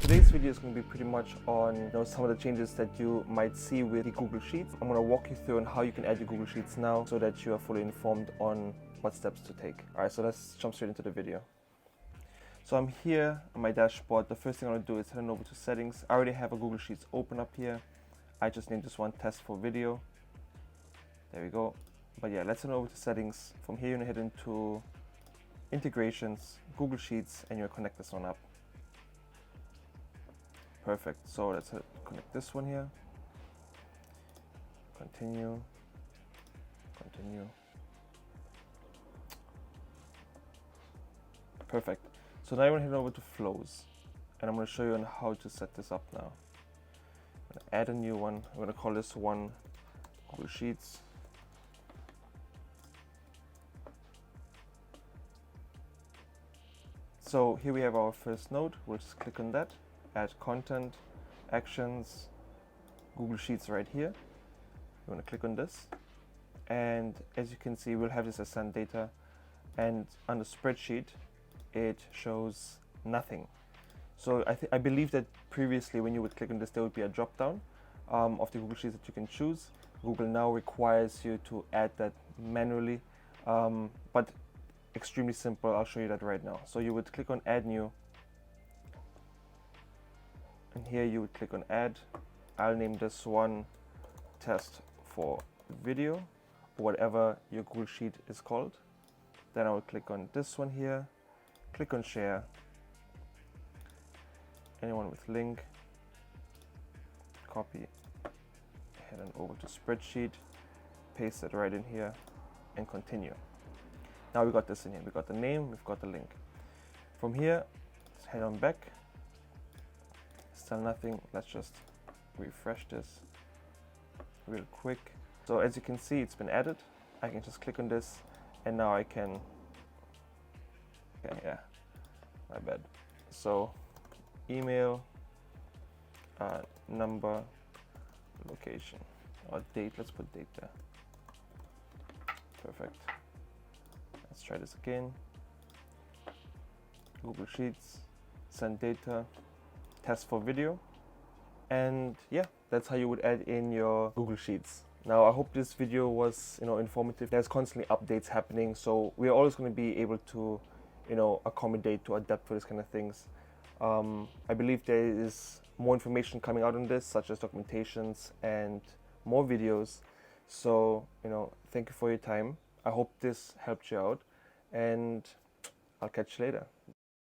Today's video is going to be pretty much on some of the changes that you might see with the Google Sheets. I'm going to walk you through on how you can add your Google Sheets now so that you are fully informed on what steps to take. Alright, so let's jump straight into the video. So I'm here on my dashboard. The first thing I'm going to do is head on over to settings. I already have a Google Sheets open up here. I just named this one test for video. There we go. But yeah, let's head over to settings. From here, you're going to head into integrations, Google Sheets, and you'll connect this one up. Perfect. So let's connect this one here. Continue. Continue. Perfect. So now I'm going to head over to flows, and I'm going to show you on how to set this up now. I'm going to add a new one. I'm going to call this one Google Sheets. So here we have our first node. We'll just click on that. Add content, actions, Google Sheets right here. You want to click on this, and as you can see, we'll have this as send data, and on the spreadsheet it shows nothing. So I believe that previously when you would click on this, there would be a drop down of the Google Sheets that you can choose. Google now requires you to add that manually, but extremely simple. I'll show you that right now. So you would click on add new, and here you would click on add. I'll name this one test for video, or whatever your Google Sheet is called. Then I will click on this one here, click on share, anyone with link, copy, head on over to spreadsheet, paste it right in here, and continue. Now we got this in here, we got the name, we've got the link. From here, let's head on back. Still nothing. Let's just refresh this real quick. So as you can see, it's been added. I can just click on this, and now I can, okay, yeah, my bad. So email, number, location, or date. Let's put date there. Perfect. Let's try this again. Google Sheets, send data, test for video, and yeah, that's how you would add in your Google Sheets. Now I hope this video was informative. There's constantly updates happening, so we're always going to be able to accommodate, to adapt for this kind of things. I believe there is more information coming out on this, such as documentations and more videos. So thank you for your time. I hope this helped you out, and I'll catch you later.